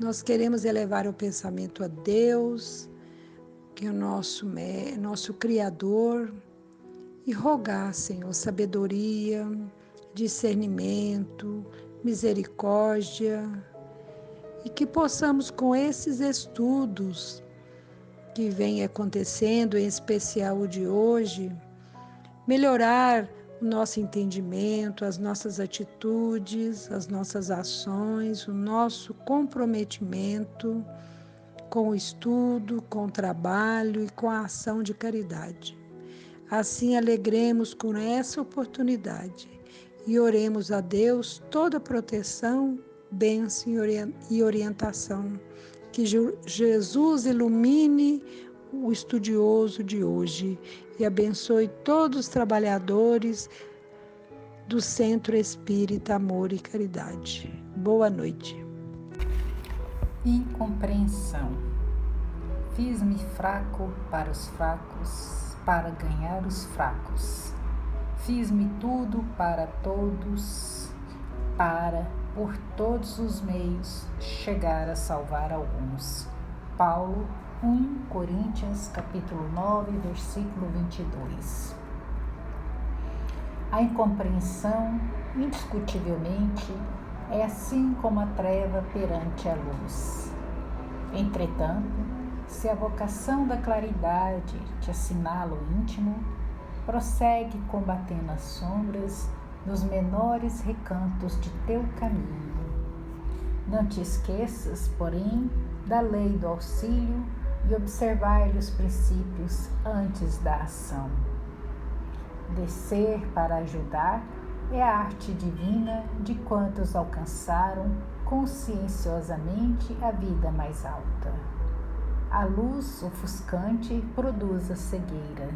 Nós queremos elevar o pensamento a Deus, que é o nosso Criador, e rogar, Senhor, sabedoria, discernimento, misericórdia, e que possamos, com esses estudos que vem acontecendo, em especial o de hoje, melhorar o nosso entendimento, as nossas atitudes, as nossas ações, o nosso comprometimento com o estudo, com o trabalho e com a ação de caridade. Assim, alegremos com essa oportunidade e oremos a Deus toda proteção, bênção e orientação. Que Jesus ilumine o estudioso de hoje e abençoe todos os trabalhadores do Centro Espírita Amor e Caridade. Boa noite. Incompreensão. Fiz-me fraco para os fracos, para ganhar os fracos. Fiz-me tudo para todos, para, por todos os meios, chegar a salvar alguns. Paulo, 1 Coríntios, capítulo 9, versículo 22. A incompreensão, indiscutivelmente, é assim como a treva perante a luz. Entretanto, se a vocação da claridade te assinala o íntimo, prossegue combatendo as sombras nos menores recantos de teu caminho. Não te esqueças, porém, da lei do auxílio e observar-lhe os princípios antes da ação. Descer para ajudar é a arte divina de quantos alcançaram conscienciosamente a vida mais alta. A luz ofuscante produz a cegueira.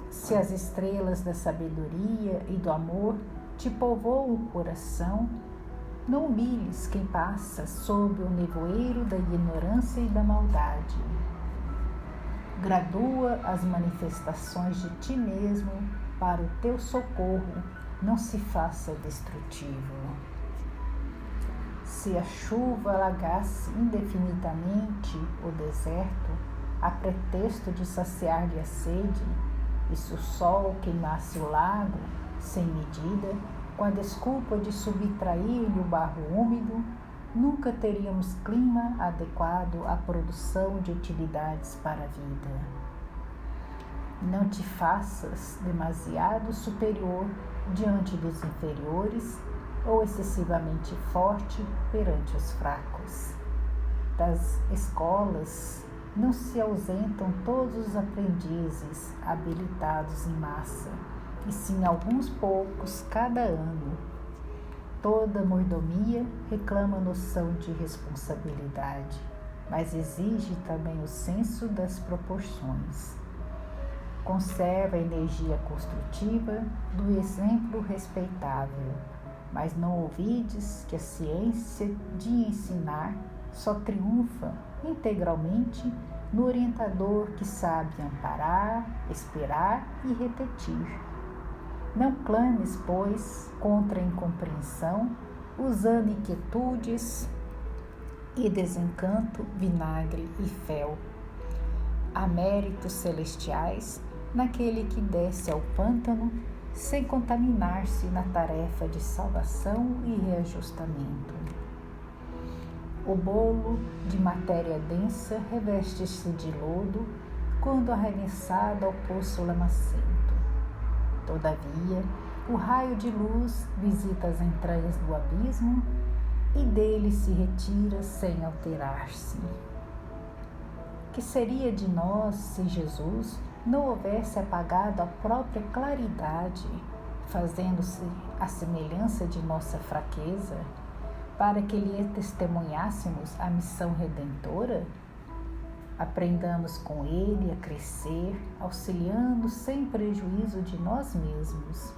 Se as estrelas da sabedoria e do amor te povoam o coração, não humilhes quem passa sob o nevoeiro da ignorância e da maldade. Gradua as manifestações de ti mesmo para o teu socorro, não se faça destrutivo. Se a chuva alagasse indefinidamente o deserto, a pretexto de saciar-lhe a sede, e se o sol queimasse o lago sem medida, com a desculpa de subtrair-lhe o barro úmido, nunca teríamos clima adequado à produção de utilidades para a vida. Não te faças demasiado superior diante dos inferiores ou excessivamente forte perante os fracos. Das escolas não se ausentam todos os aprendizes habilitados em massa, e sim alguns poucos cada ano. Toda mordomia reclama noção de responsabilidade, mas exige também o senso das proporções. Conserva a energia construtiva do exemplo respeitável, mas não ouvides que a ciência de ensinar só triunfa integralmente no orientador que sabe amparar, esperar e repetir. Não clames, pois, contra a incompreensão, usando inquietudes e desencanto, vinagre e fel. Há méritos celestiais naquele que desce ao pântano sem contaminar-se na tarefa de salvação e reajustamento. O bolo de matéria densa reveste-se de lodo quando arremessado ao poço lamacento. Todavia, o raio de luz visita as entranhas do abismo e dele se retira sem alterar-se. Que seria de nós se Jesus não houvesse apagado a própria claridade, fazendo-se a semelhança de nossa fraqueza, para que lhe testemunhássemos a missão redentora? Aprendamos com ele a crescer, auxiliando sem prejuízo de nós mesmos.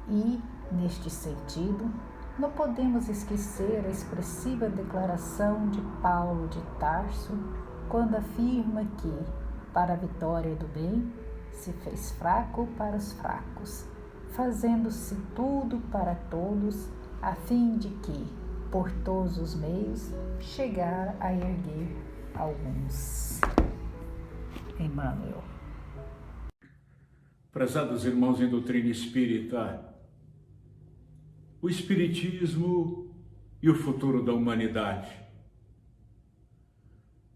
E, neste sentido, não podemos esquecer a expressiva declaração de Paulo de Tarso, quando afirma que, para a vitória do bem, se fez fraco para os fracos, fazendo-se tudo para todos, a fim de que, por todos os meios, chegar a erguer alguns. Emmanuel. Prezados irmãos em doutrina espírita, o Espiritismo e o futuro da humanidade.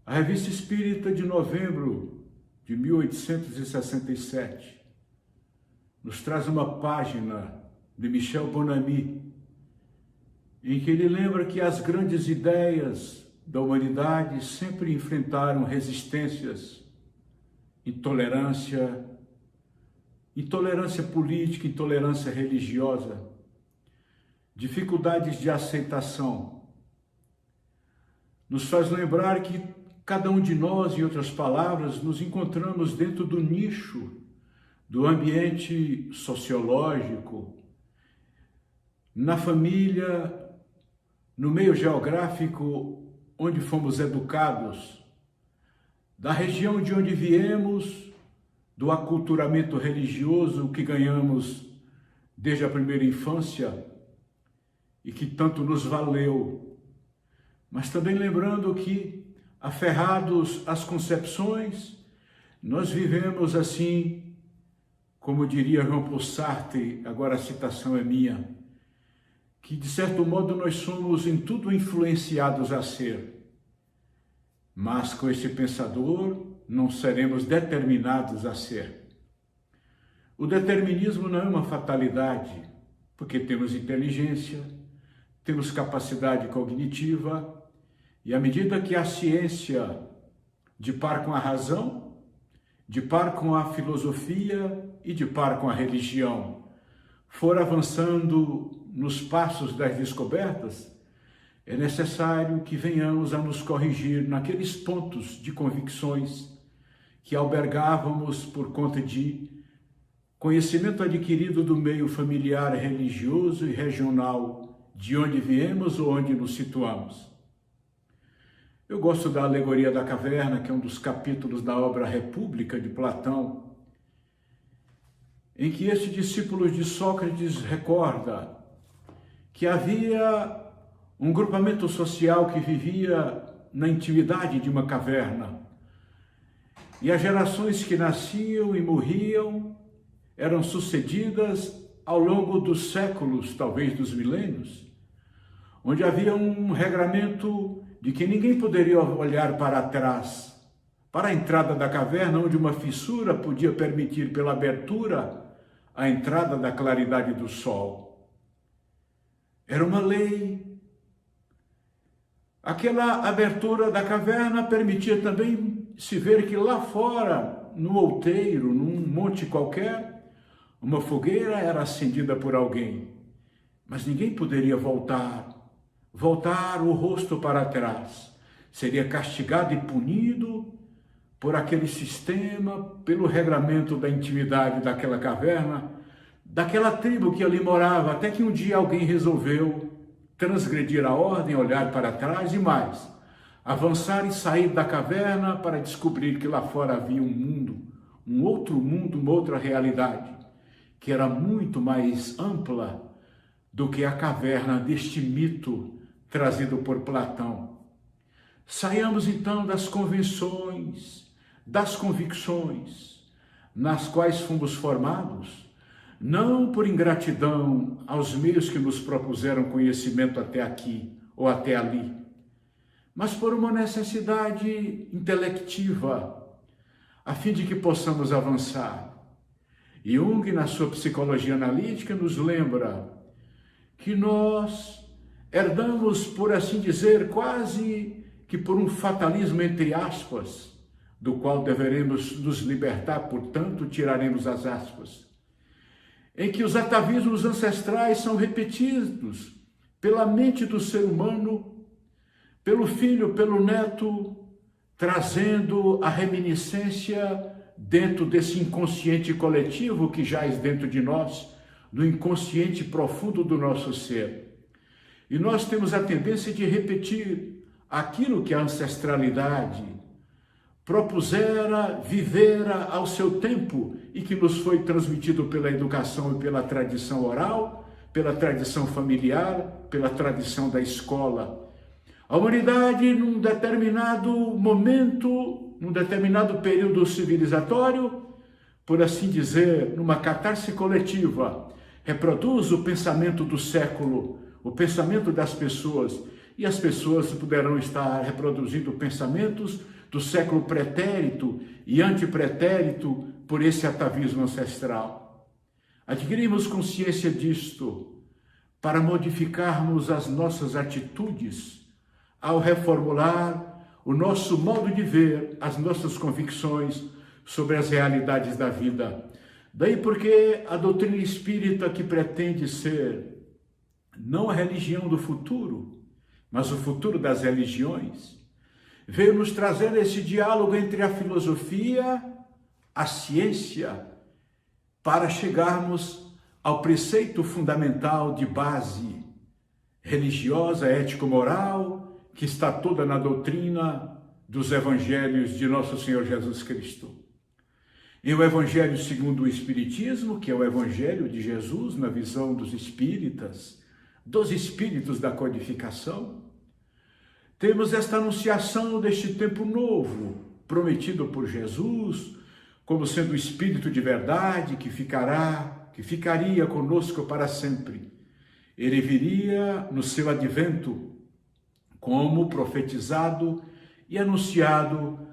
A Revista Espírita de novembro de 1867 nos traz uma página de Michel Bonamy, em que ele lembra que as grandes ideias da humanidade sempre enfrentaram resistências, intolerância política, intolerância religiosa, dificuldades de aceitação. Nos faz lembrar que cada um de nós, em outras palavras, nos encontramos dentro do nicho do ambiente sociológico, na família, no meio geográfico onde fomos educados, da região de onde viemos, do aculturamento religioso que ganhamos desde a primeira infância e que tanto nos valeu, mas também lembrando que, aferrados às concepções, nós vivemos assim, como diria Jean Paul Sartre, agora a citação é minha, que de certo modo nós somos em tudo influenciados a ser, mas com esse pensador não seremos determinados a ser. O determinismo não é uma fatalidade, porque temos inteligência, temos capacidade cognitiva, e à medida que a ciência, de par com a razão, de par com a filosofia e de par com a religião, for avançando nos passos das descobertas, é necessário que venhamos a nos corrigir naqueles pontos de convicções que albergávamos por conta de conhecimento adquirido do meio familiar, religioso e regional, de onde viemos ou onde nos situamos. Eu gosto da alegoria da caverna, que é um dos capítulos da obra República de Platão, em que este discípulo de Sócrates recorda que havia um grupamento social que vivia na intimidade de uma caverna, e as gerações que nasciam e morriam eram sucedidas ao longo dos séculos, talvez dos milênios, onde havia um regramento de que ninguém poderia olhar para trás, para a entrada da caverna, onde uma fissura podia permitir pela abertura a entrada da claridade do sol. Era uma lei. Aquela abertura da caverna permitia também se ver que lá fora, no outeiro, num monte qualquer, uma fogueira era acendida por alguém, mas ninguém poderia voltar o rosto para trás. Seria castigado e punido por aquele sistema, pelo regramento da intimidade daquela caverna, daquela tribo que ali morava, até que um dia alguém resolveu transgredir a ordem, olhar para trás e mais, avançar e sair da caverna para descobrir que lá fora havia um mundo, um outro mundo, uma outra realidade, que era muito mais ampla do que a caverna deste mito trazido por Platão. Saiamos então das convenções, das convicções, nas quais fomos formados, não por ingratidão aos meios que nos propuseram conhecimento até aqui ou até ali, mas por uma necessidade intelectiva, a fim de que possamos avançar. Jung, na sua psicologia analítica, nos lembra que nós herdamos, por assim dizer, quase que por um fatalismo entre aspas, do qual deveremos nos libertar, portanto, tiraremos as aspas, em que os atavismos ancestrais são repetidos pela mente do ser humano, pelo filho, pelo neto, trazendo a reminiscência dentro desse inconsciente coletivo que jaz dentro de nós, do inconsciente profundo do nosso ser. E nós temos a tendência de repetir aquilo que a ancestralidade propusera, vivera ao seu tempo e que nos foi transmitido pela educação e pela tradição oral, pela tradição familiar, pela tradição da escola. A humanidade, num determinado momento, num determinado período civilizatório, por assim dizer, numa catarse coletiva, reproduz o pensamento do século, o pensamento das pessoas, e as pessoas poderão estar reproduzindo pensamentos do século pretérito e antipretérito por esse atavismo ancestral. Adquirimos consciência disto para modificarmos as nossas atitudes ao reformular o nosso modo de ver, as nossas convicções sobre as realidades da vida. Daí porque a doutrina espírita, que pretende ser não a religião do futuro, mas o futuro das religiões, veio nos trazer esse diálogo entre a filosofia, a ciência, para chegarmos ao preceito fundamental de base religiosa, ético-moral, que está toda na doutrina dos evangelhos de nosso Senhor Jesus Cristo. E o evangelho segundo o Espiritismo, que é o evangelho de Jesus na visão dos espíritas, dos espíritos da codificação, temos esta anunciação deste tempo novo, prometido por Jesus, como sendo o Espírito de verdade que ficaria conosco para sempre. Ele viria no seu advento, como profetizado e anunciado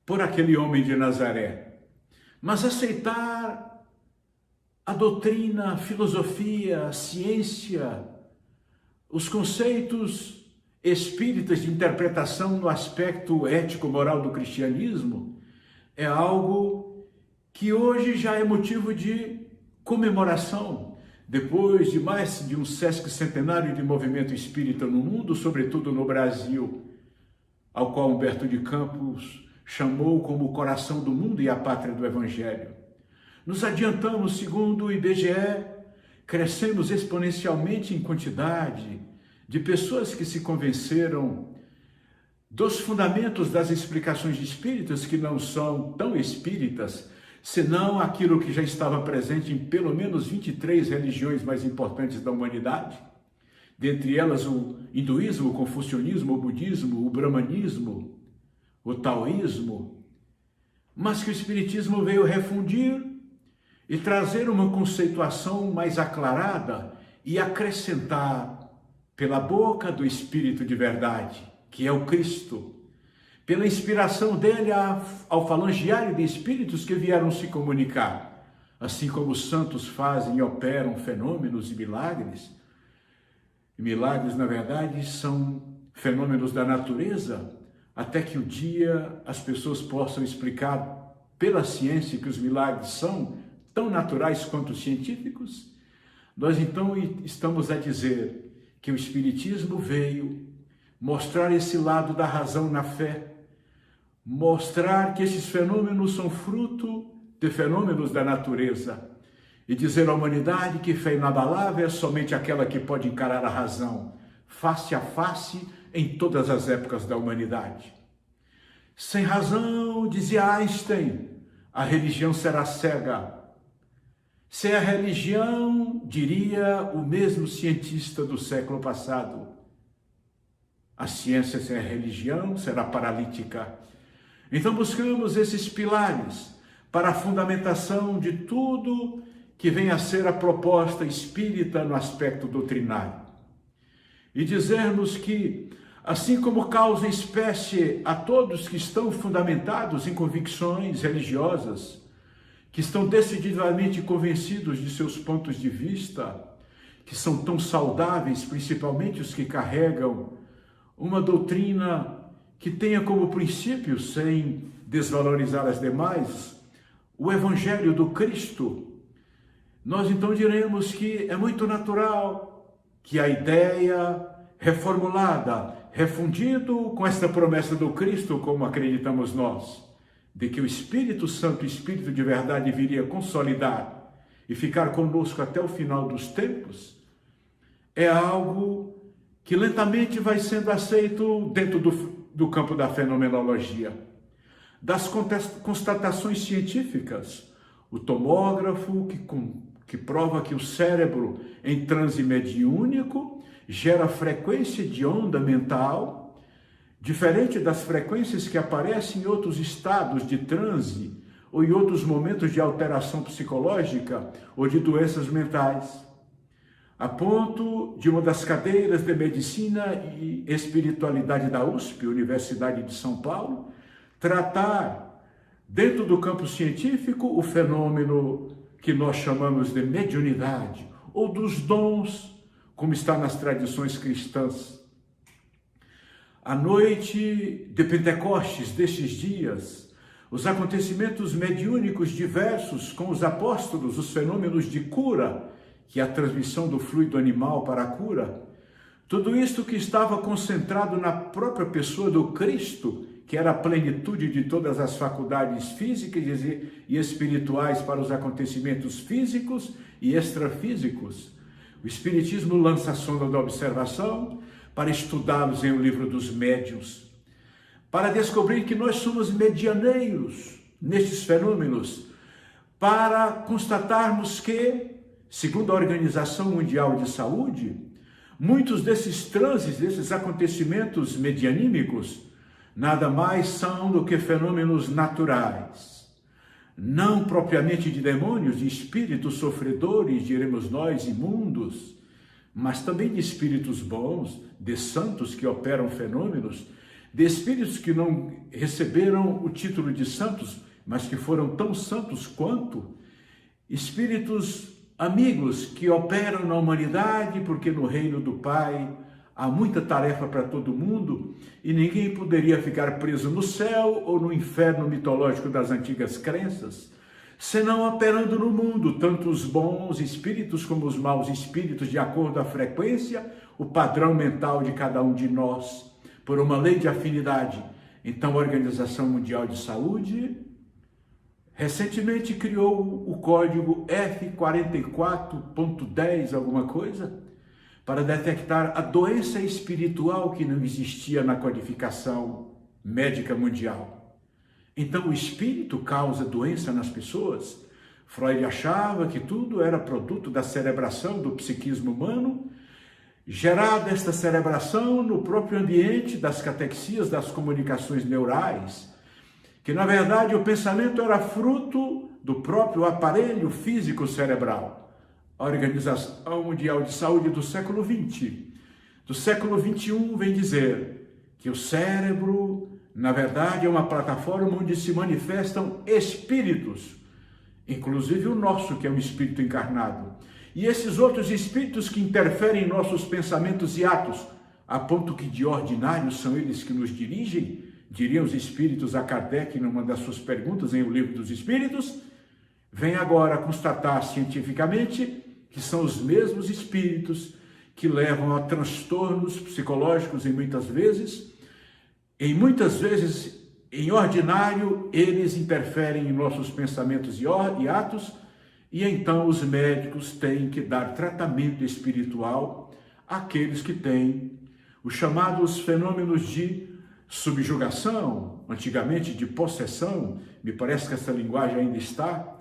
por aquele homem de Nazaré. Mas aceitar a doutrina, a filosofia, a ciência, os conceitos espíritas de interpretação no aspecto ético-moral do cristianismo é algo que hoje já é motivo de comemoração, depois de mais de um sesquicentenário de movimento espírita no mundo, sobretudo no Brasil, ao qual Humberto de Campos chamou como o coração do mundo e a pátria do Evangelho. Nos adiantamos, segundo o IBGE, crescemos exponencialmente em quantidade de pessoas que se convenceram dos fundamentos das explicações espíritas, que não são tão espíritas, senão aquilo que já estava presente em pelo menos 23 religiões mais importantes da humanidade, dentre elas o hinduísmo, o confucionismo, o budismo, o brahmanismo, o taoísmo, mas que o espiritismo veio refundir e trazer uma conceituação mais aclarada e acrescentar pela boca do Espírito de verdade, que é o Cristo, pela inspiração dele ao falangiário de espíritos que vieram se comunicar, assim como os santos fazem e operam fenômenos e milagres. Milagres, na verdade, são fenômenos da natureza, até que um dia as pessoas possam explicar pela ciência que os milagres são tão naturais quanto científicos. Nós então estamos a dizer que o Espiritismo veio mostrar esse lado da razão na fé, mostrar que esses fenômenos são fruto de fenômenos da natureza e dizer à humanidade que fé inabalável é somente aquela que pode encarar a razão, face a face, em todas as épocas da humanidade. Sem razão, dizia Einstein, a religião será cega. Sem a religião, diria o mesmo cientista do século passado, a ciência sem a religião será paralítica. Então buscamos esses pilares para a fundamentação de tudo que vem a ser a proposta espírita no aspecto doutrinário. E dizermos que, assim como causa espécie a todos que estão fundamentados em convicções religiosas, que estão decididamente convencidos de seus pontos de vista, que são tão saudáveis, principalmente os que carregam uma doutrina que tenha como princípio, sem desvalorizar as demais, o Evangelho do Cristo, nós então diremos que é muito natural que a ideia reformulada, refundido com esta promessa do Cristo, como acreditamos nós, de que o Espírito Santo, o Espírito de verdade, viria consolidar e ficar conosco até o final dos tempos, é algo que lentamente vai sendo aceito dentro do campo da fenomenologia. Das constatações científicas, o tomógrafo que que prova que o cérebro em transe mediúnico gera frequência de onda mental, diferente das frequências que aparecem em outros estados de transe ou em outros momentos de alteração psicológica ou de doenças mentais. A ponto de uma das cadeiras de Medicina e Espiritualidade da USP, Universidade de São Paulo, tratar, dentro do campo científico, o fenômeno que nós chamamos de mediunidade, ou dos dons, como está nas tradições cristãs. A noite de Pentecostes destes dias, os acontecimentos mediúnicos diversos com os apóstolos, os fenômenos de cura, que é a transmissão do fluido animal para a cura, tudo isto que estava concentrado na própria pessoa do Cristo, que era a plenitude de todas as faculdades físicas e espirituais para os acontecimentos físicos e extrafísicos. O Espiritismo lança a sonda da observação para estudá-los em O Livro dos Médiuns, para descobrir que nós somos medianeiros nestes fenômenos, para constatarmos que, segundo a Organização Mundial de Saúde, muitos desses transes, desses acontecimentos medianímicos, nada mais são do que fenômenos naturais, não propriamente de demônios, de espíritos sofredores, diremos nós, imundos, mas também de espíritos bons, de santos que operam fenômenos, de espíritos que não receberam o título de santos, mas que foram tão santos quanto, espíritos amigos que operam na humanidade, porque no reino do Pai há muita tarefa para todo mundo e ninguém poderia ficar preso no céu ou no inferno mitológico das antigas crenças, senão operando no mundo, tanto os bons espíritos como os maus espíritos, de acordo à frequência, o padrão mental de cada um de nós, por uma lei de afinidade. Então, a Organização Mundial de Saúde recentemente criou o código F44.10, alguma coisa, para detectar a doença espiritual que não existia na codificação médica mundial. Então, o espírito causa doença nas pessoas? Freud achava que tudo era produto da cerebração do psiquismo humano, gerada esta cerebração no próprio ambiente das catexias, das comunicações neurais, que na verdade o pensamento era fruto do próprio aparelho físico cerebral. A Organização Mundial de Saúde do século XX, do século XXI, vem dizer que o cérebro, na verdade, é uma plataforma onde se manifestam espíritos, inclusive o nosso, que é um espírito encarnado, e esses outros espíritos que interferem em nossos pensamentos e atos, a ponto que de ordinário são eles que nos dirigem, diriam os espíritos a Kardec numa das suas perguntas em O Livro dos Espíritos, vem agora constatar cientificamente que são os mesmos espíritos que levam a transtornos psicológicos em muitas vezes, em ordinário, eles interferem em nossos pensamentos e atos, e então os médicos têm que dar tratamento espiritual àqueles que têm os chamados fenômenos de subjugação, antigamente de possessão, me parece que essa linguagem ainda está,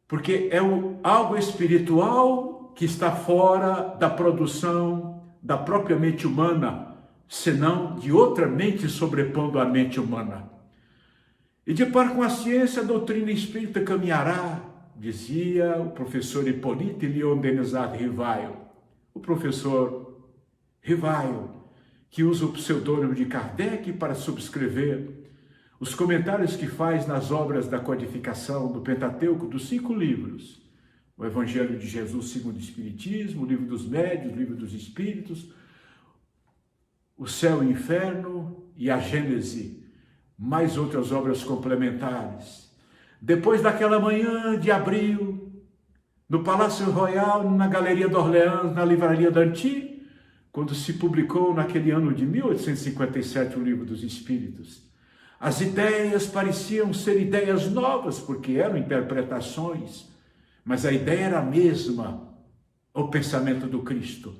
porque é algo espiritual que está fora da produção da própria mente humana, senão de outra mente sobrepondo a mente humana. E de par com a ciência, a doutrina espírita caminhará, dizia o professor Hippolyte Léon Denisard Rivail, o professor Rivail, que usa o pseudônimo de Kardec para subscrever os comentários que faz nas obras da codificação do Pentateuco, dos 5 livros, o Evangelho de Jesus segundo o Espiritismo, o Livro dos Médiuns, o Livro dos Espíritos, o Céu e o Inferno e a Gênese, mais outras obras complementares. Depois daquela manhã de abril, no Palácio Royal, na Galeria d'Orléans, na Livraria d'Anty, quando se publicou naquele ano de 1857 o Livro dos Espíritos, as ideias pareciam ser ideias novas, porque eram interpretações, mas a ideia era a mesma, o pensamento do Cristo.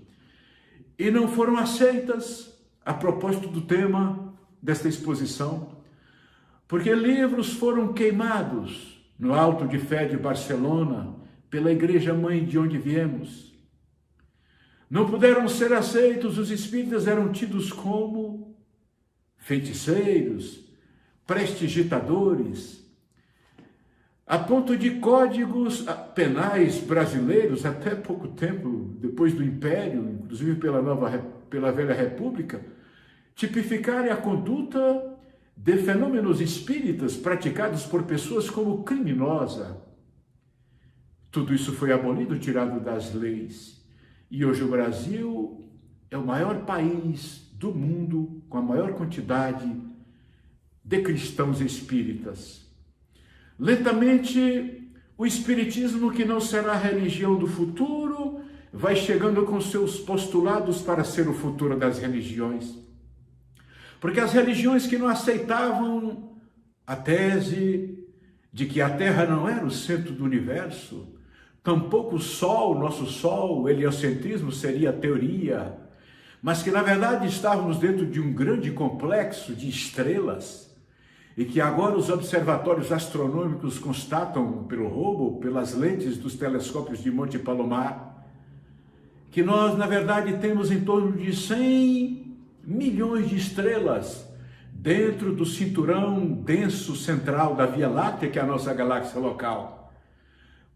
E não foram aceitas, a propósito do tema desta exposição, porque livros foram queimados no Alto de Fé de Barcelona pela igreja mãe de onde viemos. Não puderam ser aceitos, os espíritas eram tidos como feiticeiros, prestidigitadores, a ponto de códigos penais brasileiros, até pouco tempo depois do Império, inclusive pela Velha República, tipificarem a conduta de fenômenos espíritas praticados por pessoas como criminosa. Tudo isso foi abolido, tirado das leis. E hoje o Brasil é o maior país do mundo com a maior quantidade de cristãos espíritas. Lentamente, o espiritismo, que não será a religião do futuro, vai chegando com seus postulados para ser o futuro das religiões. Porque as religiões que não aceitavam a tese de que a Terra não era o centro do universo, tampouco o Sol, nosso Sol, o heliocentrismo seria a teoria, mas que na verdade estávamos dentro de um grande complexo de estrelas, e que agora os observatórios astronômicos constatam pelo Hubble, pelas lentes dos telescópios de Monte Palomar, que nós, na verdade, temos em torno de 100 milhões de estrelas dentro do cinturão denso central da Via Láctea, que é a nossa galáxia local.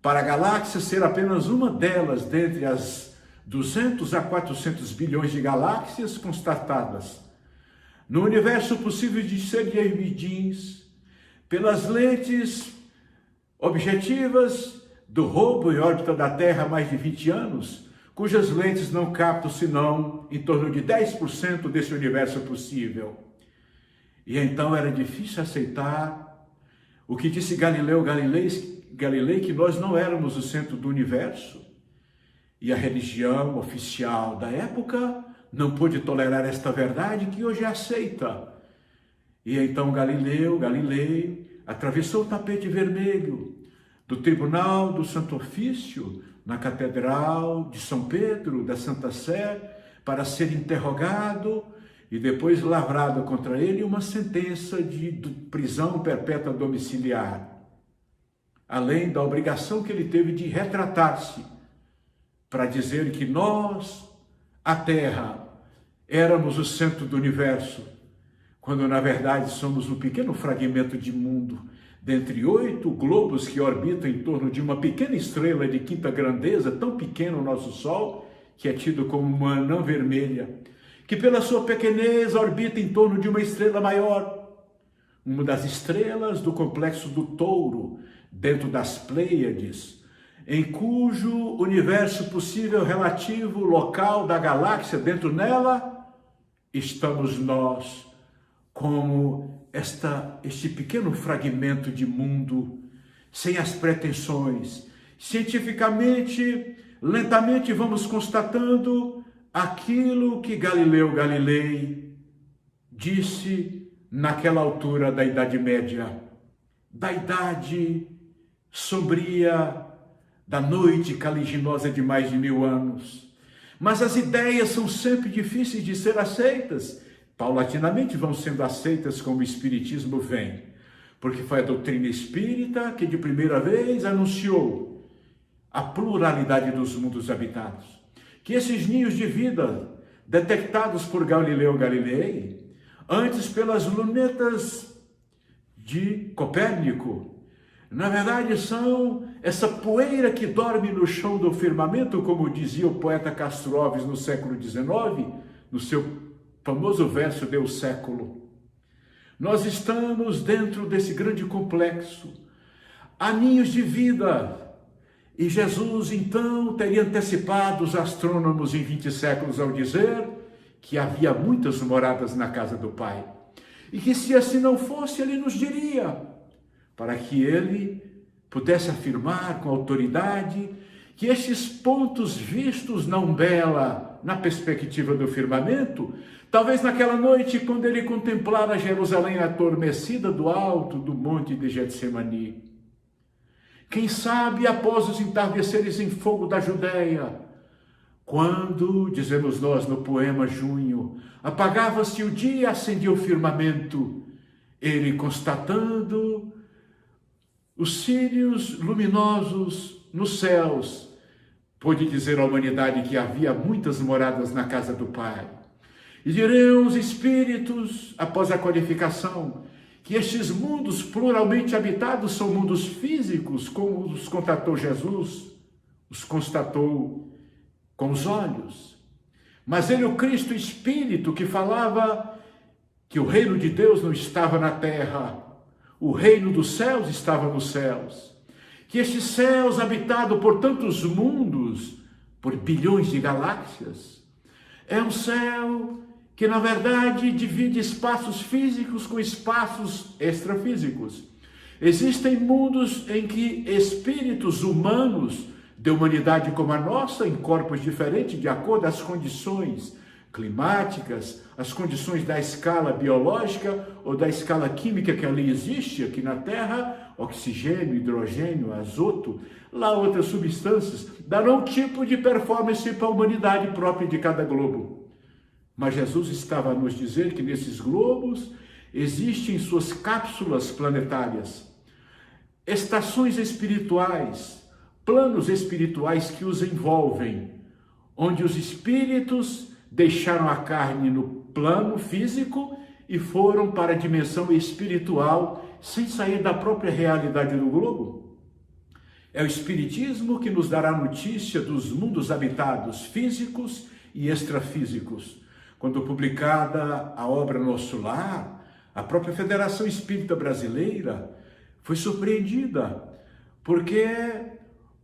Para a galáxia ser apenas uma delas dentre as 200 a 400 bilhões de galáxias constatadas, no universo possível de ser midins, pelas lentes objetivas do Hubble em órbita da Terra há mais de 20 anos, cujas lentes não captam senão em torno de 10% desse universo possível. E então era difícil aceitar o que disse Galileu Galilei, que nós não éramos o centro do universo. E a religião oficial da época não pôde tolerar esta verdade, que hoje é aceita. E então Galilei atravessou o tapete vermelho do Tribunal do Santo Ofício na Catedral de São Pedro, da Santa Sé, para ser interrogado e depois lavrado contra ele uma sentença de prisão perpétua domiciliar, além da obrigação que ele teve de retratar-se para dizer que nós, a Terra, éramos o centro do universo, quando na verdade somos um pequeno fragmento de mundo, dentre 8 globos que orbitam em torno de uma pequena estrela de quinta grandeza, tão pequeno o nosso Sol, que é tido como uma anã vermelha, que pela sua pequenez orbita em torno de uma estrela maior, uma das estrelas do complexo do Touro, dentro das Pleiades, em cujo universo possível relativo local da galáxia, dentro nela, estamos nós, como este pequeno fragmento de mundo, sem as pretensões. Cientificamente, lentamente vamos constatando aquilo que Galileu Galilei disse naquela altura da Idade Média, da idade sombria, da noite caliginosa de mais de 1000 anos. Mas as ideias são sempre difíceis de ser aceitas. Paulatinamente vão sendo aceitas como o Espiritismo vem, porque foi a doutrina espírita que de primeira vez anunciou a pluralidade dos mundos habitados. Que esses ninhos de vida, detectados por Galileu Galilei, antes pelas lunetas de Copérnico, na verdade são essa poeira que dorme no chão do firmamento, como dizia o poeta Castro Alves no século XIX, no seu famoso verso Deus Século. Nós estamos dentro desse grande complexo, há ninhos de vida, e Jesus então teria antecipado os astrônomos em 20 séculos ao dizer que havia muitas moradas na casa do Pai, e que se assim não fosse, ele nos diria, para que ele pudesse afirmar com autoridade que estes pontos vistos na umbela, na perspectiva do firmamento, talvez naquela noite, quando ele contemplara Jerusalém adormecida do alto do monte de Getsemani, quem sabe após os entardeceres em fogo da Judéia, quando, dizemos nós no poema Junho, apagava-se o dia e acendia o firmamento, ele constatando os círios luminosos nos céus, pôde dizer à humanidade que havia muitas moradas na casa do Pai. E dirão os espíritos, após a qualificação, que estes mundos pluralmente habitados são mundos físicos, como os constatou Jesus, os constatou com os olhos. Mas ele, o Cristo Espírito, que falava que o reino de Deus não estava na terra, o reino dos céus estava nos céus. Que estes céus, habitados por tantos mundos, por bilhões de galáxias, é um céu que, na verdade, divide espaços físicos com espaços extrafísicos. Existem mundos em que espíritos humanos de humanidade como a nossa, em corpos diferentes, de acordo às condições climáticas, as condições da escala biológica ou da escala química que ali existe, aqui na Terra, oxigênio, hidrogênio, azoto, lá outras substâncias, darão um tipo de performance para a humanidade própria de cada globo. Mas Jesus estava a nos dizer que nesses globos existem suas cápsulas planetárias, estações espirituais, planos espirituais que os envolvem, onde os espíritos deixaram a carne no plano físico e foram para a dimensão espiritual sem sair da própria realidade do globo. É o Espiritismo que nos dará notícia dos mundos habitados físicos e extrafísicos. Quando publicada a obra Nosso Lar, a própria Federação Espírita Brasileira foi surpreendida, porque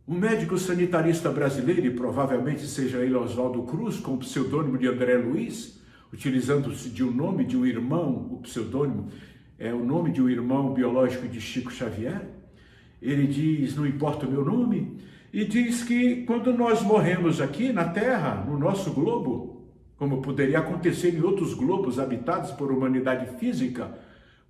o médico sanitarista brasileiro, e provavelmente seja ele Oswaldo Cruz, com o pseudônimo de André Luiz, utilizando-se de um nome de um irmão, o pseudônimo é o nome de um irmão biológico de Chico Xavier, ele diz, não importa o meu nome, e diz que quando nós morremos aqui na Terra, no nosso globo, como poderia acontecer em outros globos habitados por humanidade física,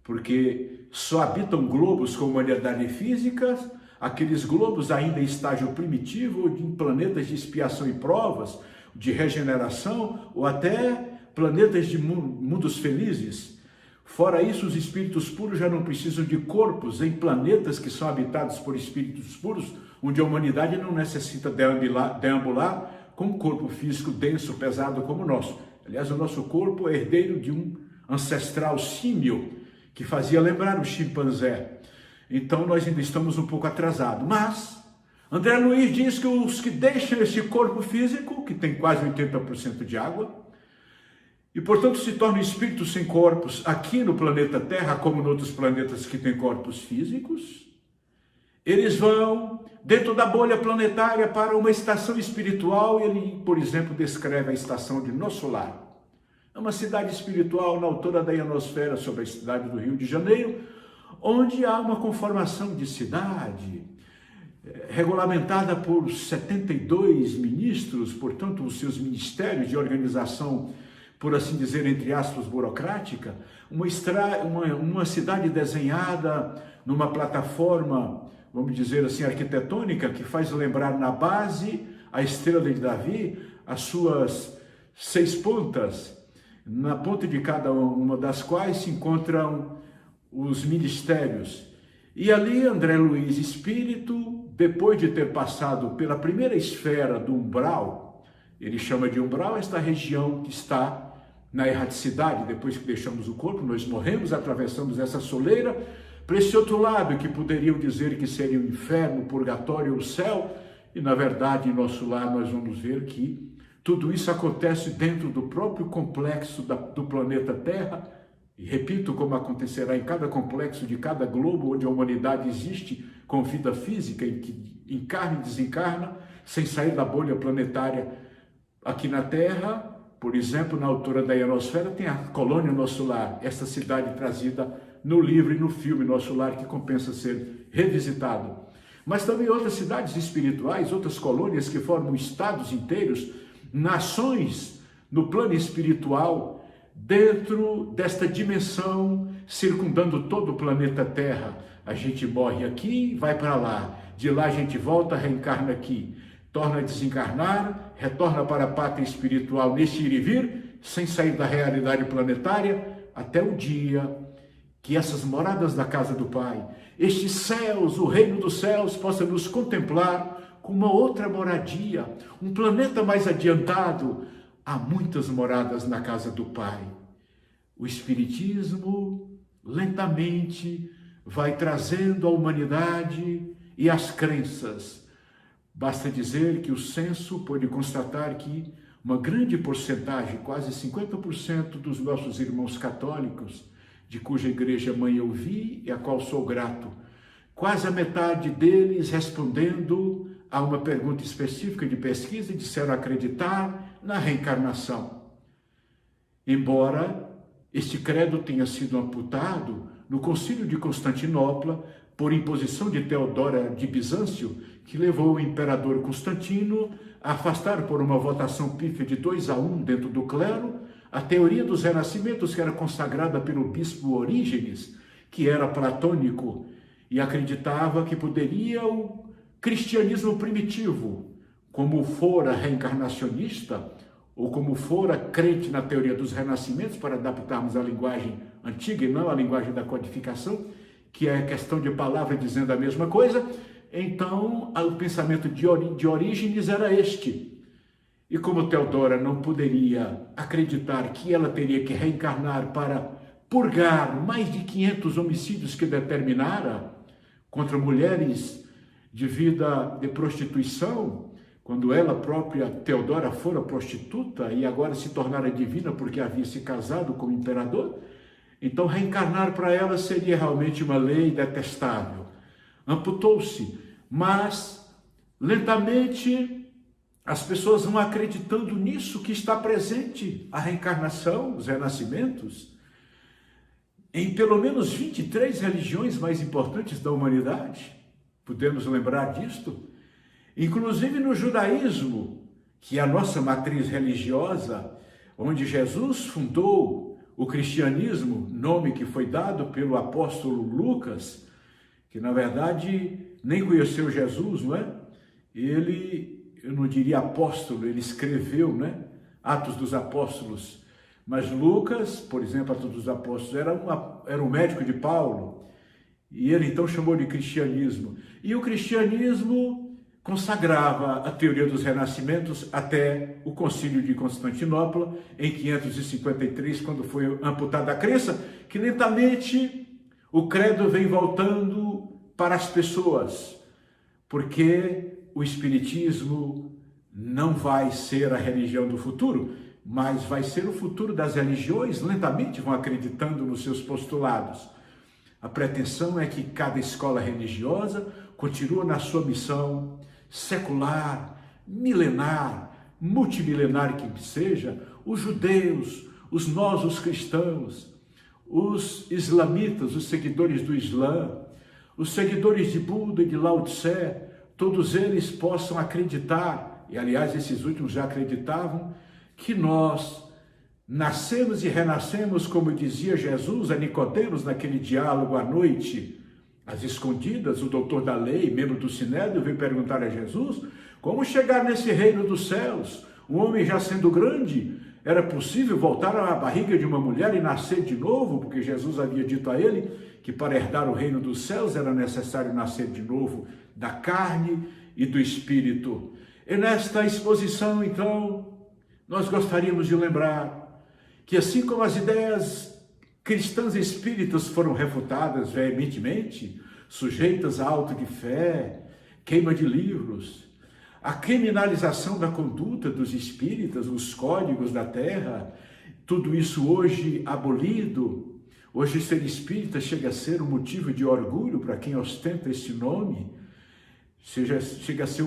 porque só habitam globos com humanidade física, aqueles globos ainda em estágio primitivo, em planetas de expiação e provas, de regeneração, ou até planetas de mundos felizes. Fora isso, os espíritos puros já não precisam de corpos em planetas que são habitados por espíritos puros, onde a humanidade não necessita deambular com um corpo físico denso, pesado como o nosso. Aliás, o nosso corpo é herdeiro de um ancestral símio, que fazia lembrar o chimpanzé. Então, nós ainda estamos um pouco atrasados. Mas, André Luiz diz que os que deixam esse corpo físico, que tem quase 80% de água, e, portanto, se tornam espíritos sem corpos aqui no planeta Terra, como em outros planetas que têm corpos físicos, eles vão dentro da bolha planetária para uma estação espiritual. Ele, por exemplo, descreve a estação de Nosso Lar. É uma cidade espiritual na altura da ionosfera sobre a cidade do Rio de Janeiro, onde há uma conformação de cidade, regulamentada por 72 ministros, portanto, os seus ministérios de organização, por assim dizer, entre aspas, burocrática, uma cidade desenhada numa plataforma, vamos dizer assim, arquitetônica, que faz lembrar na base a estrela de Davi, as suas 6 pontas, na ponta de cada uma das quais se encontram os ministérios. E ali André Luiz Espírito, depois de ter passado pela primeira esfera do umbral, ele chama de umbral esta região que está na erraticidade. Depois que deixamos o corpo, nós morremos, atravessamos essa soleira para esse outro lado, que poderiam dizer que seria o inferno, o purgatório ou o céu, e na verdade, em Nosso Lar, nós vamos ver que tudo isso acontece dentro do próprio complexo do planeta Terra. E repito, como acontecerá em cada complexo de cada globo onde a humanidade existe com vida física, em que encarna e desencarna, sem sair da bolha planetária. Aqui na Terra, por exemplo, na altura da ionosfera, tem a colônia Nosso Lar, essa cidade trazida no livro e no filme Nosso Lar, que compensa ser revisitado. Mas também outras cidades espirituais, outras colônias que formam estados inteiros, nações no plano espiritual, dentro desta dimensão, circundando todo o planeta Terra. A gente morre aqui, vai para lá. De lá a gente volta, reencarna aqui. Torna a desencarnar, retorna para a pátria espiritual neste ir e vir, sem sair da realidade planetária, até o dia que essas moradas da casa do Pai, estes céus, o reino dos céus, possa nos contemplar com uma outra moradia, um planeta mais adiantado. Há muitas moradas na casa do Pai. O Espiritismo, lentamente, vai trazendo a humanidade e as crenças. Basta dizer que o censo pode constatar que uma grande porcentagem, quase 50% dos nossos irmãos católicos, de cuja igreja mãe eu vi e a qual sou grato, quase a metade deles respondendo a uma pergunta específica de pesquisa, disseram acreditar na reencarnação. Embora este credo tenha sido amputado no Concílio de Constantinopla por imposição de Teodora de Bizâncio, que levou o imperador Constantino a afastar por uma votação pífia de 2-1 dentro do clero a teoria dos renascimentos, que era consagrada pelo bispo Orígenes, que era platônico e acreditava que poderia o cristianismo primitivo, como fora reencarnacionista, ou como fora crente na teoria dos renascimentos, para adaptarmos a linguagem antiga e não a linguagem da codificação, que é questão de palavra dizendo a mesma coisa. Então, o pensamento de Orígenes era este. E como Teodora não poderia acreditar que ela teria que reencarnar para purgar mais de 500 homicídios que determinara contra mulheres de vida de prostituição, quando ela própria, Teodora, fora prostituta e agora se tornara divina porque havia se casado com o imperador, então reencarnar para ela seria realmente uma lei detestável. Amputou-se, mas lentamente as pessoas vão acreditando nisso, que está presente a reencarnação, os renascimentos, em pelo menos 23 religiões mais importantes da humanidade. Podemos lembrar disto? Inclusive no judaísmo, que é a nossa matriz religiosa, onde Jesus fundou o cristianismo, nome que foi dado pelo apóstolo Lucas, que na verdade nem conheceu Jesus, não é? Ele, eu não diria apóstolo, ele escreveu, né? Atos dos Apóstolos. Mas Lucas, por exemplo, Atos dos Apóstolos, era um médico de Paulo, e ele então chamou de cristianismo. E o cristianismo consagrava a teoria dos renascimentos até o Concílio de Constantinopla, em 553, quando foi amputada a crença, que lentamente o credo vem voltando para as pessoas, porque o Espiritismo não vai ser a religião do futuro, mas vai ser o futuro das religiões. Lentamente vão acreditando nos seus postulados. A pretensão é que cada escola religiosa continue na sua missão secular, milenar, multimilenar que seja. Os judeus, nós, os cristãos, os islamitas, os seguidores do Islã, os seguidores de Buda e de Lao Tse, todos eles possam acreditar, e aliás esses últimos já acreditavam, que nós nascemos e renascemos, como dizia Jesus a Nicodemos naquele diálogo à noite, às escondidas. O doutor da lei, membro do Sinédrio, veio perguntar a Jesus como chegar nesse reino dos céus. Um homem já sendo grande, era possível voltar à barriga de uma mulher e nascer de novo? Porque Jesus havia dito a ele que para herdar o reino dos céus era necessário nascer de novo da carne e do espírito. E nesta exposição, então, nós gostaríamos de lembrar que assim como as ideias cristãs e espíritas foram refutadas veementemente, sujeitas a auto de fé, queima de livros, a criminalização da conduta dos espíritas, os códigos da terra, tudo isso hoje abolido. Hoje ser espírita chega a ser um motivo de orgulho para quem ostenta esse nome, chega a ser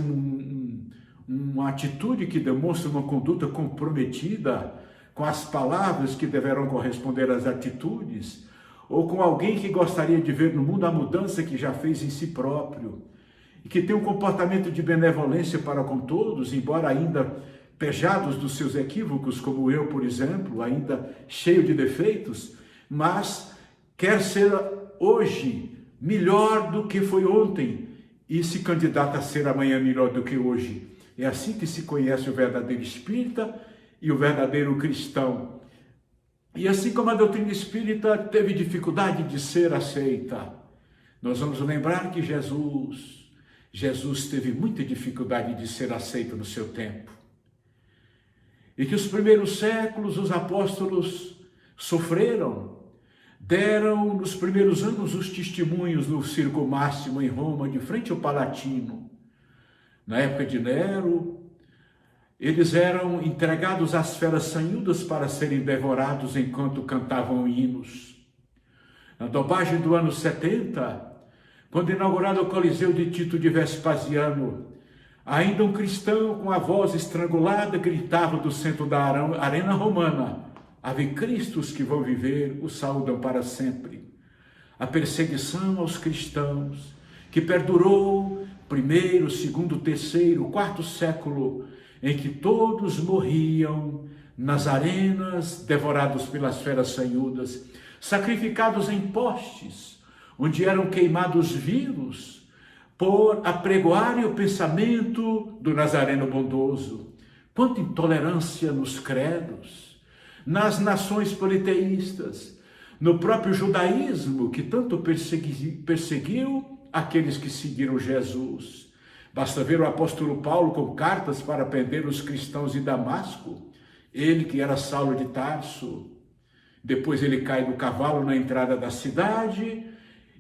uma atitude que demonstra uma conduta comprometida com as palavras que deverão corresponder às atitudes, ou com alguém que gostaria de ver no mundo a mudança que já fez em si próprio, e que tem um comportamento de benevolência para com todos, embora ainda pejados dos seus equívocos, como eu, por exemplo, ainda cheio de defeitos, mas quer ser hoje melhor do que foi ontem e se candidata a ser amanhã melhor do que hoje. É assim que se conhece o verdadeiro espírita e o verdadeiro cristão. E assim como a doutrina espírita teve dificuldade de ser aceita, nós vamos lembrar que Jesus teve muita dificuldade de ser aceito no seu tempo. E que os primeiros séculos os apóstolos sofreram, deram nos primeiros anos os testemunhos no Circo Máximo em Roma, de frente ao Palatino. Na época de Nero, eles eram entregados às feras sanhudas para serem devorados enquanto cantavam hinos. Na dobagem do ano 70, quando inaugurado o Coliseu de Tito de Vespasiano, ainda um cristão com a voz estrangulada gritava do centro da arena romana: Ave Cristos que vão viver, o saúdam para sempre. A perseguição aos cristãos, que perdurou primeiro, segundo, terceiro, quarto século, em que todos morriam nas arenas, devorados pelas feras sanhudas, sacrificados em postes, onde eram queimados vivos, por apregoarem o pensamento do Nazareno bondoso. Quanta intolerância nos credos, nas nações politeístas, no próprio judaísmo, que tanto perseguiu aqueles que seguiram Jesus. Basta ver o apóstolo Paulo com cartas para prender os cristãos em Damasco, ele que era Saulo de Tarso. Depois ele cai do cavalo na entrada da cidade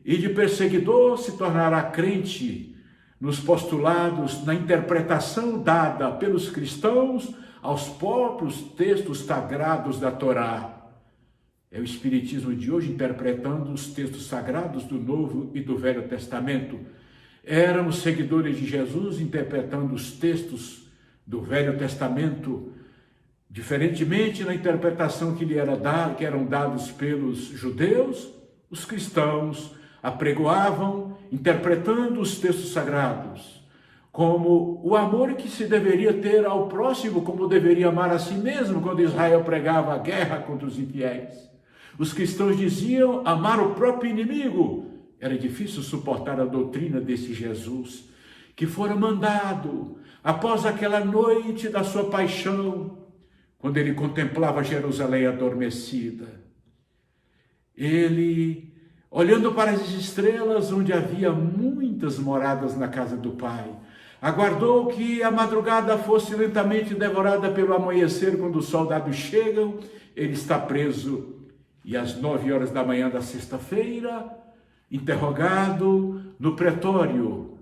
e de perseguidor se tornará crente nos postulados, na interpretação dada pelos cristãos aos próprios textos sagrados da Torá. É o Espiritismo de hoje interpretando os textos sagrados do Novo e do Velho Testamento. Éramos seguidores de Jesus interpretando os textos do Velho Testamento, diferentemente na interpretação que eram dados pelos judeus. Os cristãos apregoavam, interpretando os textos sagrados, como o amor que se deveria ter ao próximo, como deveria amar a si mesmo, quando Israel pregava a guerra contra os infiéis. Os cristãos diziam amar o próprio inimigo. Era difícil suportar a doutrina desse Jesus, que fora mandado após aquela noite da sua paixão, quando ele contemplava Jerusalém adormecida. Ele, olhando para as estrelas, onde havia muitas moradas na casa do Pai, aguardou que a madrugada fosse lentamente devorada pelo amanhecer. Quando os soldados chegam, ele está preso. E às 9 horas da manhã da sexta-feira, interrogado no pretório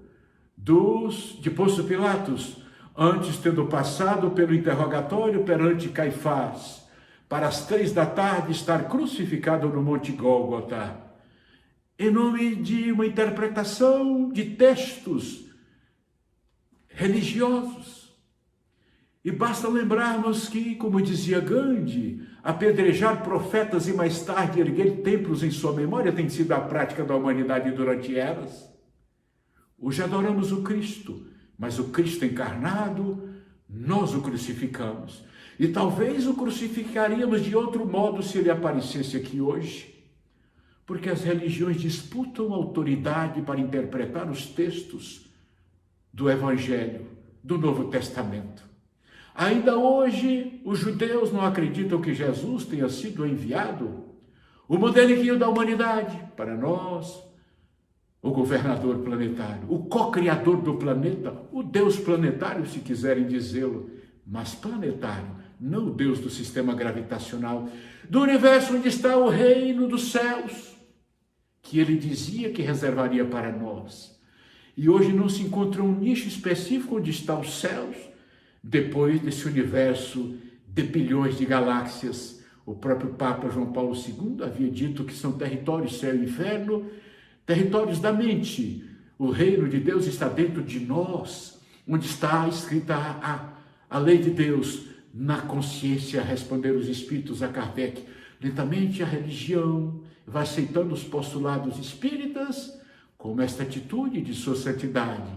de Pôncio Pilatos, antes tendo passado pelo interrogatório perante Caifás, para as 3 da tarde estar crucificado no Monte Gólgota, em nome de uma interpretação de textos religiosos. E basta lembrarmos que, como dizia Gandhi, apedrejar profetas e mais tarde erguer templos em sua memória tem sido a prática da humanidade durante eras. Hoje adoramos o Cristo, mas o Cristo encarnado, nós o crucificamos. E talvez o crucificaríamos de outro modo se ele aparecesse aqui hoje. Porque as religiões disputam autoridade para interpretar os textos do Evangelho, do Novo Testamento. Ainda hoje, os judeus não acreditam que Jesus tenha sido enviado, o modelo da humanidade, para nós, o governador planetário, o co-criador do planeta, o Deus planetário, se quiserem dizê-lo, mas planetário, não o Deus do sistema gravitacional, do universo onde está o reino dos céus, que ele dizia que reservaria para nós. E hoje não se encontra um nicho específico onde estão os céus, depois desse universo de bilhões de galáxias. O próprio Papa João Paulo II havia dito que são territórios céu e inferno, territórios da mente. O reino de Deus está dentro de nós, onde está escrita a lei de Deus na consciência, responderam os espíritos a Kardec. Lentamente a religião vai aceitando os postulados espíritas como esta atitude de sua santidade,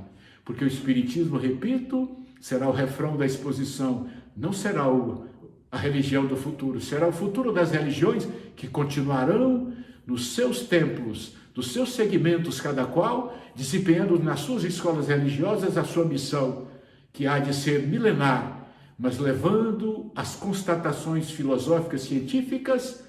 porque o espiritismo, repito, será o refrão da exposição, não será a religião do futuro, será o futuro das religiões que continuarão nos seus templos, nos seus segmentos, cada qual desempenhando nas suas escolas religiosas a sua missão, que há de ser milenar, mas levando as constatações filosóficas, científicas,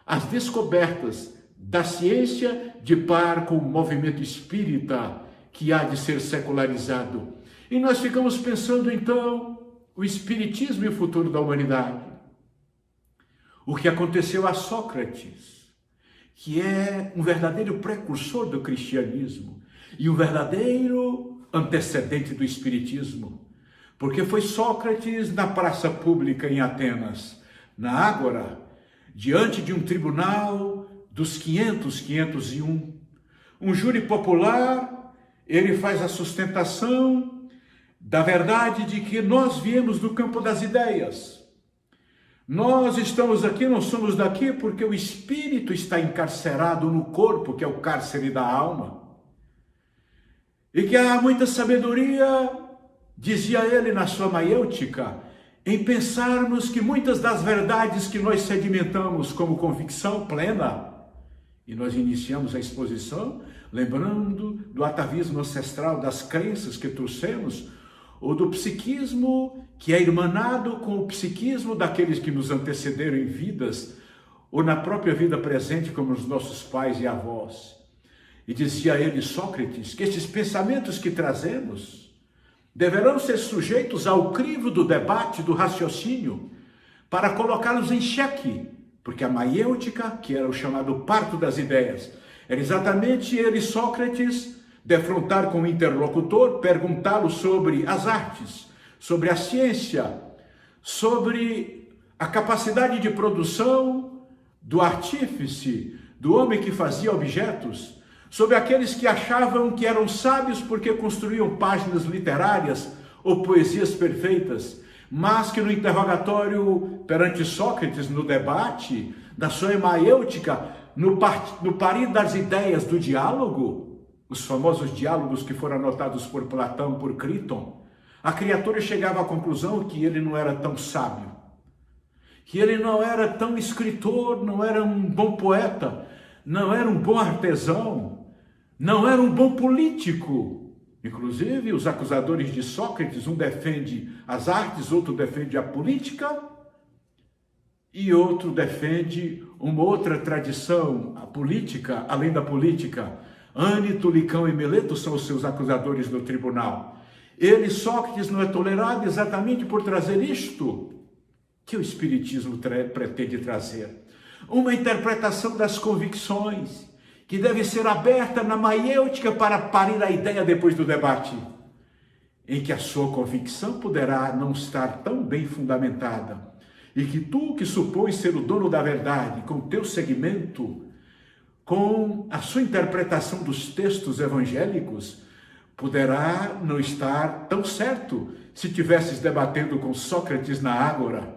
as descobertas da ciência de par com o movimento espírita que há de ser secularizado. E nós ficamos pensando, então, o espiritismo e o futuro da humanidade. O que aconteceu a Sócrates, que é um verdadeiro precursor do cristianismo e um verdadeiro antecedente do espiritismo, porque foi Sócrates na praça pública em Atenas, na Ágora, diante de um tribunal dos 501, um júri popular, ele faz a sustentação da verdade de que nós viemos do campo das ideias. Nós estamos aqui, não somos daqui, porque o espírito está encarcerado no corpo, que é o cárcere da alma. E que há muita sabedoria, dizia ele na sua maiêutica, em pensarmos que muitas das verdades que nós sedimentamos como convicção plena, e nós iniciamos a exposição lembrando do atavismo ancestral, das crenças que trouxemos, ou do psiquismo que é irmanado com o psiquismo daqueles que nos antecederam em vidas, ou na própria vida presente, como os nossos pais e avós. E dizia ele, Sócrates, que esses pensamentos que trazemos deverão ser sujeitos ao crivo do debate, do raciocínio, para colocá-los em xeque, porque a maiêutica, que era o chamado parto das ideias, era exatamente ele, Sócrates, defrontar com o interlocutor, perguntá-lo sobre as artes, sobre a ciência, sobre a capacidade de produção do artífice, do homem que fazia objetos, sobre aqueles que achavam que eram sábios porque construíam páginas literárias ou poesias perfeitas, mas que no interrogatório perante Sócrates, no debate, da sua maiêutica, no parir das ideias do diálogo, os famosos diálogos que foram anotados por Platão, por Críton, a criatura chegava à conclusão que ele não era tão sábio, que ele não era tão escritor, não era um bom poeta, não era um bom artesão, não era um bom político. Inclusive, os acusadores de Sócrates, um defende as artes, outro defende a política, e outro defende uma outra tradição, a política, além da política. Ânito, Licão e Mileto são os seus acusadores no tribunal. Ele, Sócrates, não é tolerado exatamente por trazer isto que o Espiritismo pretende trazer. Uma interpretação das convicções, que deve ser aberta na maiêutica para parir a ideia depois do debate, em que a sua convicção poderá não estar tão bem fundamentada, e que tu, que supões ser o dono da verdade, com teu segmento, com a sua interpretação dos textos evangélicos, poderá não estar tão certo se tivesses debatendo com Sócrates na Ágora,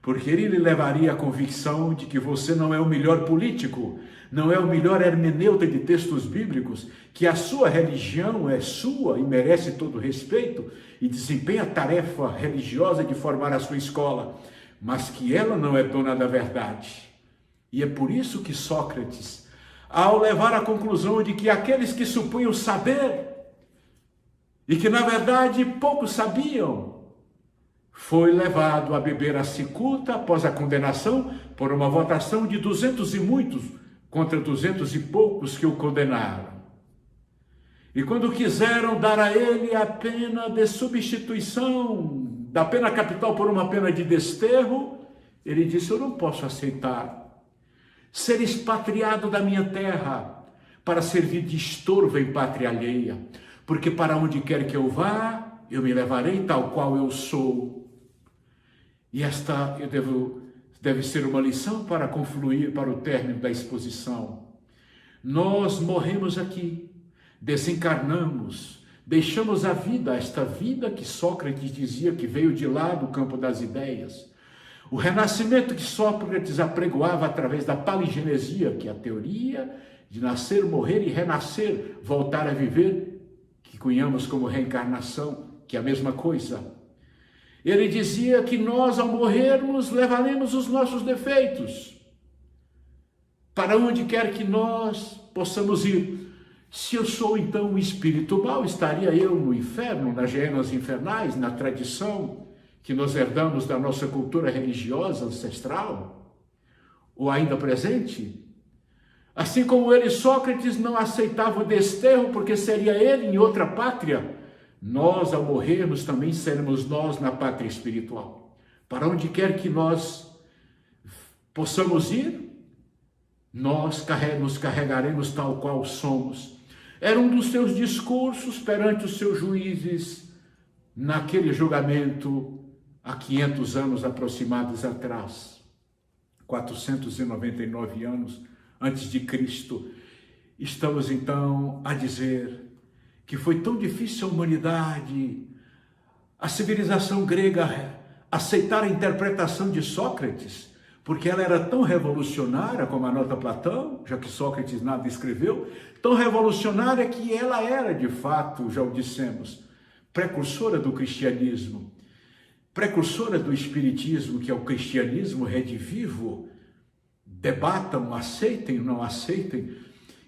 porque ele lhe levaria a convicção de que você não é o melhor político, não é o melhor hermeneuta de textos bíblicos, que a sua religião é sua e merece todo respeito e desempenha a tarefa religiosa de formar a sua escola, mas que ela não é dona da verdade. E é por isso que Sócrates, ao levar à conclusão de que aqueles que supunham saber, e que na verdade pouco sabiam, foi levado a beber a cicuta após a condenação por uma votação de 200 e muitos contra 200 e poucos que o condenaram. E quando quiseram dar a ele a pena de substituição da pena capital por uma pena de desterro, ele disse, eu não posso aceitar ser expatriado da minha terra para servir de estorvo em pátria alheia, porque para onde quer que eu vá, eu me levarei tal qual eu sou. E esta deve ser uma lição para confluir para o término da exposição. Nós morremos aqui, desencarnamos, deixamos a vida, esta vida que Sócrates dizia que veio de lá do campo das ideias. O renascimento que Sócrates apregoava através da paligenesia, que é a teoria de nascer, morrer e renascer, voltar a viver, que cunhamos como reencarnação, que é a mesma coisa. Ele dizia que nós, ao morrermos, levaremos os nossos defeitos para onde quer que nós possamos ir. Se eu sou, então, um espírito mau, estaria eu no inferno, nas geenas infernais, na tradição que nós herdamos da nossa cultura religiosa ancestral, ou ainda presente? Assim como ele, Sócrates, não aceitava o desterro porque seria ele em outra pátria, nós, ao morrermos, também seremos nós na pátria espiritual. Para onde quer que nós possamos ir, nós nos carregaremos tal qual somos. Era um dos seus discursos perante os seus juízes naquele julgamento há 500 anos aproximados atrás, 499 anos antes de Cristo. Estamos então a dizer que foi tão difícil a humanidade, a civilização grega, aceitar a interpretação de Sócrates, porque ela era tão revolucionária, como anota Platão, já que Sócrates nada escreveu, tão revolucionária que ela era, de fato, já o dissemos, precursora do cristianismo, precursora do espiritismo, que é o cristianismo redivivo. Debatam, aceitem ou não aceitem,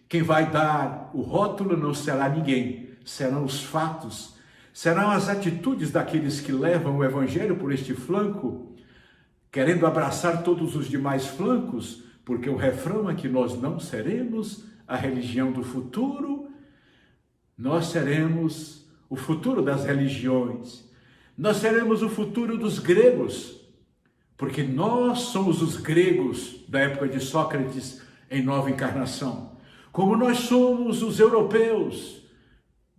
quem vai dar o rótulo não será ninguém, serão os fatos, serão as atitudes daqueles que levam o evangelho por este flanco, querendo abraçar todos os demais flancos, porque o refrão é que nós não seremos a religião do futuro, nós seremos o futuro das religiões, nós seremos o futuro dos gregos, porque nós somos os gregos da época de Sócrates em nova encarnação, como nós somos os europeus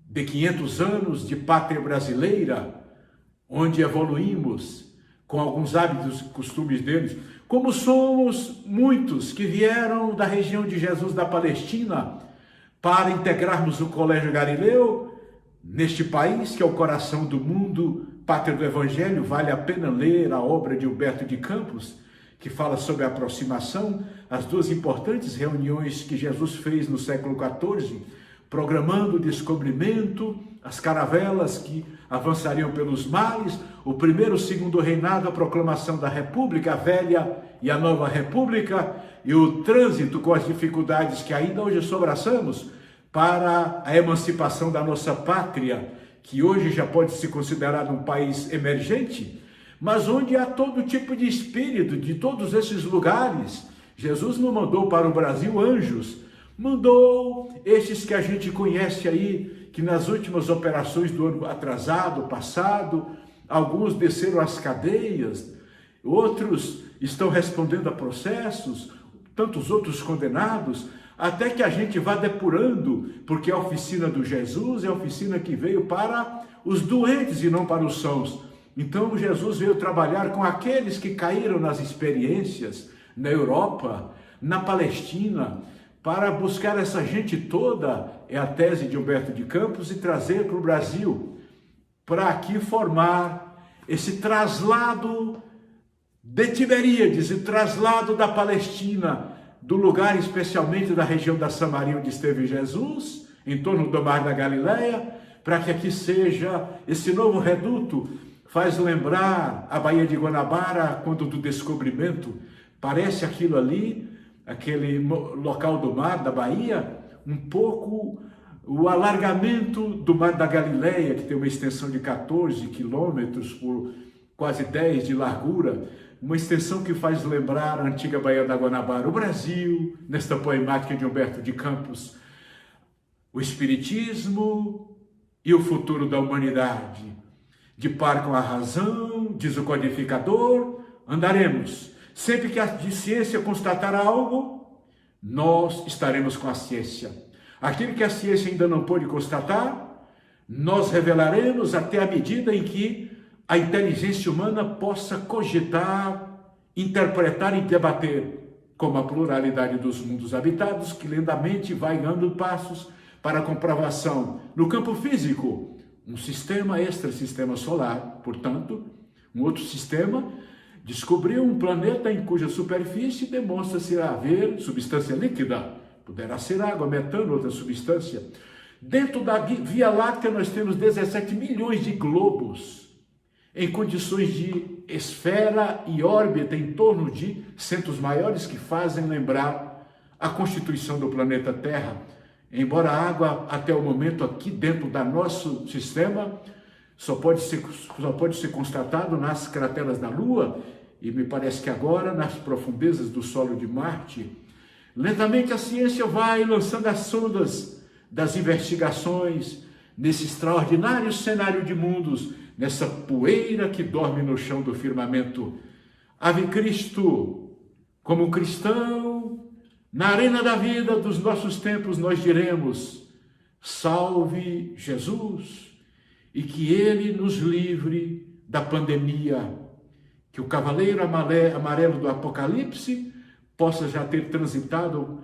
de 500 anos de pátria brasileira, onde evoluímos com alguns hábitos e costumes deles, como somos muitos que vieram da região de Jesus da Palestina para integrarmos o Colégio Galileu neste país que é o coração do mundo, pátria do Evangelho. Vale a pena ler a obra de Humberto de Campos, que fala sobre a aproximação, as duas importantes reuniões que Jesus fez no século XIV, programando o descobrimento, as caravelas que avançariam pelos mares, o primeiro e o segundo reinado, a proclamação da República, a velha e a nova República, e o trânsito com as dificuldades que ainda hoje sobraçamos para a emancipação da nossa pátria, que hoje já pode ser considerado um país emergente, mas onde há todo tipo de espírito de todos esses lugares. Jesus não mandou para o Brasil anjos, mandou estes que a gente conhece aí, que nas últimas operações do ano atrasado, passado, alguns desceram as cadeias, outros estão respondendo a processos, tantos outros condenados, até que a gente vá depurando, porque a oficina do Jesus é a oficina que veio para os doentes e não para os sãos. Então Jesus veio trabalhar com aqueles que caíram nas experiências na Europa, na Palestina, para buscar essa gente toda, é a tese de Humberto de Campos, e trazer para o Brasil, para aqui formar esse traslado de Tiberíades, e traslado da Palestina, do lugar especialmente da região da Samaria, onde esteve Jesus, em torno do Mar da Galileia, para que aqui seja esse novo reduto. Faz lembrar a Baía de Guanabara, quando do descobrimento, parece aquilo ali, aquele local do mar, da Bahia, um pouco o alargamento do Mar da Galileia, que tem uma extensão de 14 quilômetros por quase 10 de largura, uma extensão que faz lembrar a antiga Baía da Guanabara, o Brasil, nesta poemática de Humberto de Campos, o Espiritismo e o futuro da humanidade. De par com a razão, diz o codificador, andaremos. Sempre que a ciência constatar algo, nós estaremos com a ciência. Aquilo que a ciência ainda não pôde constatar, nós revelaremos até a medida em que a inteligência humana possa cogitar, interpretar e debater, como a pluralidade dos mundos habitados, que lentamente vai dando passos para a comprovação. No campo físico, um sistema extra-sistema solar, portanto, um outro sistema, descobriu um planeta em cuja superfície demonstra-se haver substância líquida, poderá ser água, metano, outra substância. Dentro da Via Láctea nós temos 17 milhões de globos, em condições de esfera e órbita em torno de centros maiores que fazem lembrar a constituição do planeta Terra. Embora a água, até o momento, aqui dentro do nosso sistema, só pode ser constatado nas crateras da Lua, e me parece que agora nas profundezas do solo de Marte. Lentamente a ciência vai lançando as sondas das investigações nesse extraordinário cenário de mundos, nessa poeira que dorme no chão do firmamento. Ave Cristo, como cristão, na arena da vida dos nossos tempos nós diremos: salve Jesus, e que Ele nos livre da pandemia, que o cavaleiro amarelo do Apocalipse possa já ter transitado,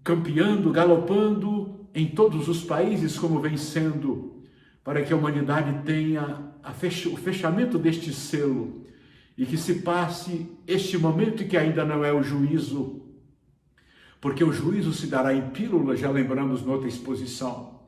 campeando, galopando em todos os países como vem sendo, para que a humanidade tenha o fechamento deste selo e que se passe este momento que ainda não é o juízo, porque o juízo se dará em pílulas, já lembramos noutra exposição.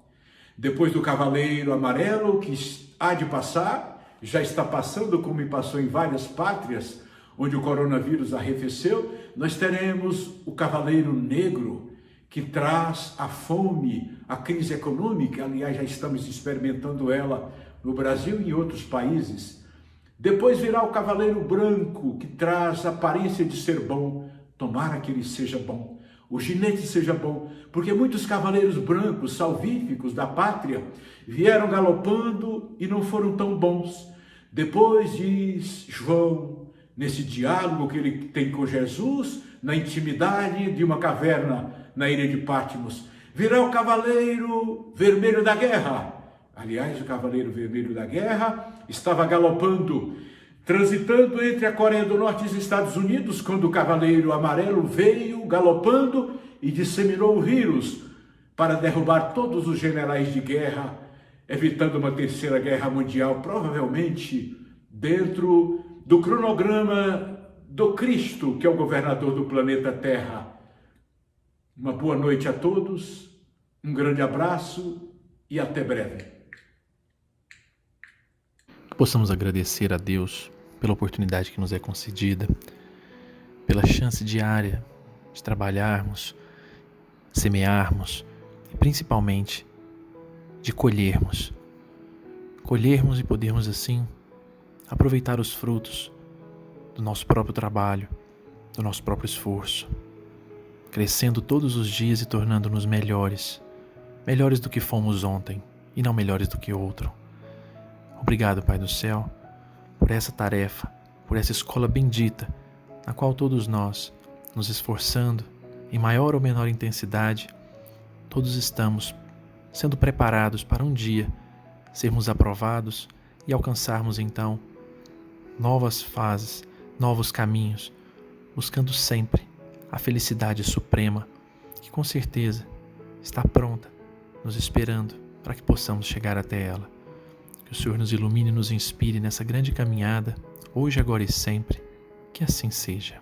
Depois do cavaleiro amarelo, que há de passar, já está passando, como passou em várias pátrias, onde o coronavírus arrefeceu, nós teremos o cavaleiro negro, que traz a fome, a crise econômica. Aliás, já estamos experimentando ela no Brasil e em outros países. Depois virá o cavaleiro branco, que traz a aparência de ser bom. Tomara que ele seja bom, o ginete seja bom, porque muitos cavaleiros brancos, salvíficos da pátria, vieram galopando e não foram tão bons. Depois diz João, nesse diálogo que ele tem com Jesus, na intimidade de uma caverna na ilha de Patmos, virá o cavaleiro vermelho da guerra. Aliás, o cavaleiro vermelho da guerra estava galopando, transitando entre a Coreia do Norte e os Estados Unidos, quando o cavaleiro amarelo veio galopando e disseminou o vírus para derrubar todos os generais de guerra, evitando uma terceira guerra mundial, provavelmente dentro do cronograma do Cristo, que é o governador do planeta Terra. Uma boa noite a todos, um grande abraço e até breve. Possamos agradecer a Deus pela oportunidade que nos é concedida, pela chance diária de trabalharmos, semearmos e principalmente de colhermos e podermos assim aproveitar os frutos do nosso próprio trabalho, do nosso próprio esforço, crescendo todos os dias e tornando-nos melhores do que fomos ontem e não melhores do que outro. Obrigado, Pai do céu, por essa tarefa, por essa escola bendita, na qual todos nós, nos esforçando em maior ou menor intensidade, todos estamos sendo preparados para um dia sermos aprovados e alcançarmos então novas fases, novos caminhos, buscando sempre a felicidade suprema, que com certeza está pronta, nos esperando para que possamos chegar até ela. Que o Senhor nos ilumine e nos inspire nessa grande caminhada, hoje, agora e sempre, que assim seja.